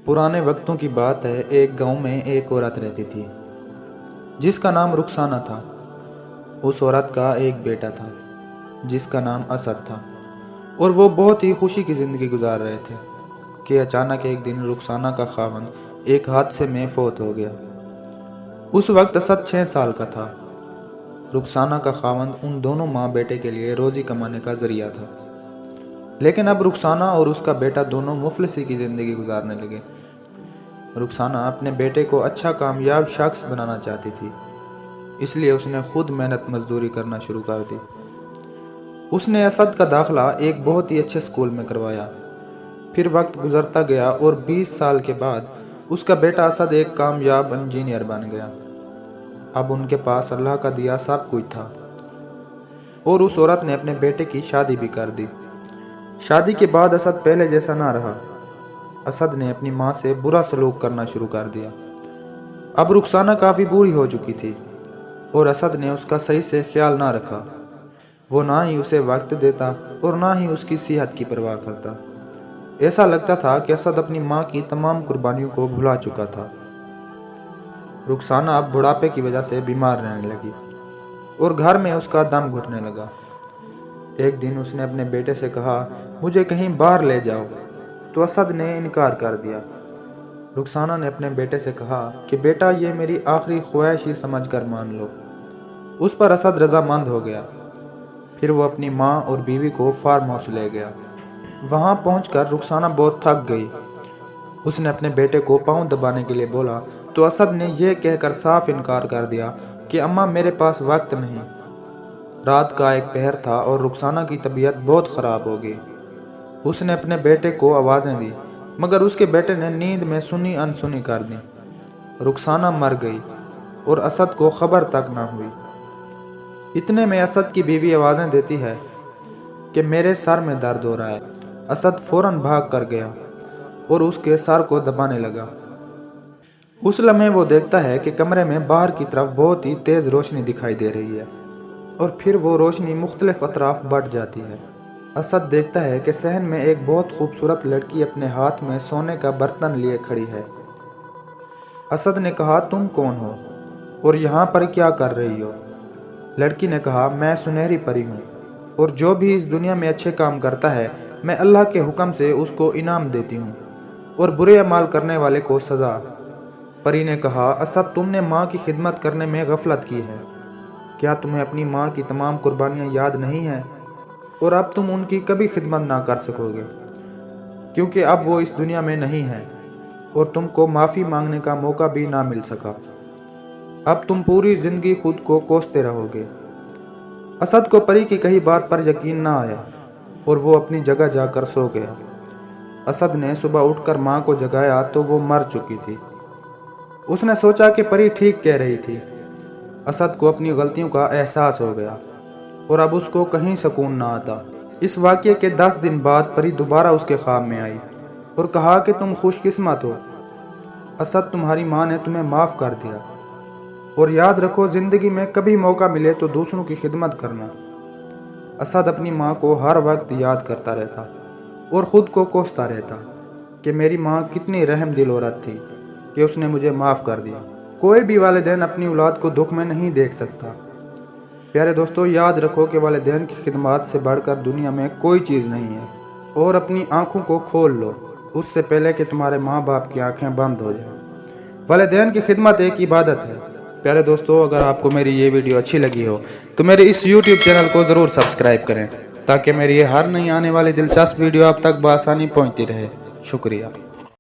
पुराने वक्तों की बात है। एक गांव में एक औरत रहती थी जिसका नाम रुखसाना था। उस औरत का एक बेटा था जिसका नाम असद था और वो बहुत ही खुशी की ज़िंदगी गुजार रहे थे कि अचानक एक दिन रुखसाना का खावंद एक हादसे में फौत हो गया। उस वक्त असद 6 साल का था। रुखसाना का खावंद उन दोनों माँ बेटे के लिए रोज़ी कमाने का ज़रिया था, लेकिन अब रुखसाना और उसका बेटा दोनों मुफलिसी की ज़िंदगी गुजारने लगे। रुखसाना अपने बेटे को अच्छा कामयाब शख्स बनाना चाहती थी, इसलिए उसने खुद मेहनत मजदूरी करना शुरू कर दी। उसने असद का दाखिला एक बहुत ही अच्छे स्कूल में करवाया। फिर वक्त गुजरता गया और 20 साल के बाद उसका बेटा असद एक कामयाब इंजीनियर बन गया। अब उनके पास अल्लाह का दिया सब कुछ था और उस औरत ने अपने बेटे की शादी भी कर दी। शादी के बाद असद पहले जैसा ना रहा। असद ने अपनी माँ से बुरा सलूक करना शुरू कर दिया। अब रुखसाना काफ़ी बूढ़ी हो चुकी थी और असद ने उसका सही से ख्याल ना रखा। वो ना ही उसे वक्त देता और ना ही उसकी सेहत की परवाह करता। ऐसा लगता था कि असद अपनी माँ की तमाम कुर्बानियों को भुला चुका था। रुखसाना अब बुढ़ापे की वजह से बीमार रहने लगी और घर में उसका दम घुटने लगा। एक दिन उसने अपने बेटे से कहा, मुझे कहीं बाहर ले जाओ, तो असद ने इनकार कर दिया। रुखसाना ने अपने बेटे से कहा कि बेटा, ये मेरी आखिरी ख्वाहिश ही समझकर मान लो। उस पर असद रजामंद हो गया। फिर वो अपनी माँ और बीवी को फार्म हाउस ले गया। वहाँ पहुंचकर रुखसाना बहुत थक गई। उसने अपने बेटे को पाँव दबाने के लिए बोला तो असद ने यह कहकर साफ इनकार कर दिया कि अम्मा, मेरे पास वक्त नहीं। रात का एक पहर था और रुखसाना की तबीयत बहुत ख़राब हो गई। उसने अपने बेटे को आवाज़ें दी, मगर उसके बेटे ने नींद में सुनी अनसुनी कर दी। रुखसाना मर गई और असद को खबर तक ना हुई। इतने में असद की बीवी आवाज़ें देती है कि मेरे सर में दर्द हो रहा है। असद फौरन भाग कर गया और उसके सर को दबाने लगा। उस लम्हे वो देखता है कि कमरे में बाहर की तरफ बहुत ही तेज़ रोशनी दिखाई दे रही है और फिर वो रोशनी मुख्तलिफ अतराफ बढ़ जाती है। असद देखता है कि सहन में एक बहुत खूबसूरत लड़की अपने हाथ में सोने का बर्तन लिए खड़ी है। असद ने कहा, तुम कौन हो और यहाँ पर क्या कर रही हो? लड़की ने कहा, मैं सुनहरी परी हूँ और जो भी इस दुनिया में अच्छे काम करता है मैं अल्लाह के हुक्म से उसको इनाम देती हूँ और बुरे अमाल करने वाले को सज़ा। परी ने कहा, असद, तुमने माँ की खिदमत करने में गफलत की है। क्या तुम्हें अपनी माँ की तमाम कुर्बानियाँ याद नहीं हैं? और अब तुम उनकी कभी खिदमत ना कर सकोगे क्योंकि अब वो इस दुनिया में नहीं है और तुमको माफ़ी मांगने का मौका भी ना मिल सका। अब तुम पूरी ज़िंदगी खुद को कोसते रहोगे। असद को परी की कही बात पर यकीन ना आया और वो अपनी जगह जाकर सो गया। असद ने सुबह उठकर माँ को जगाया तो वो मर चुकी थी। उसने सोचा कि परी ठीक कह रही थी। असद को अपनी गलतियों का एहसास हो गया और अब उसको कहीं सुकून ना आता। इस वाक़ये के 10 दिन बाद परी दोबारा उसके ख्वाब में आई और कहा कि तुम खुशकिस्मत हो असद, तुम्हारी माँ ने तुम्हें माफ़ कर दिया और याद रखो, ज़िंदगी में कभी मौका मिले तो दूसरों की खिदमत करना। असद अपनी माँ को हर वक्त याद करता रहता और ख़ुद को कोसता रहता कि मेरी माँ कितनी रहमदिल औरत थी कि उसने मुझे माफ़ कर दिया। कोई भी वालिदैन अपनी औलाद को दुख में नहीं देख सकता। प्यारे दोस्तों, याद रखो कि वालिदैन की खिदमत से बढ़कर दुनिया में कोई चीज़ नहीं है और अपनी आँखों को खोल लो उससे पहले कि तुम्हारे माँ बाप की आँखें बंद हो जाएं। वालिदैन की खिदमत एक इबादत है। प्यारे दोस्तों, अगर आपको मेरी ये वीडियो अच्छी लगी हो तो मेरे इस YouTube चैनल को ज़रूर सब्सक्राइब करें ताकि मेरी हर नई आने वाली दिलचस्प वीडियो आप तक बआसानी पहुँचती रहे। शुक्रिया।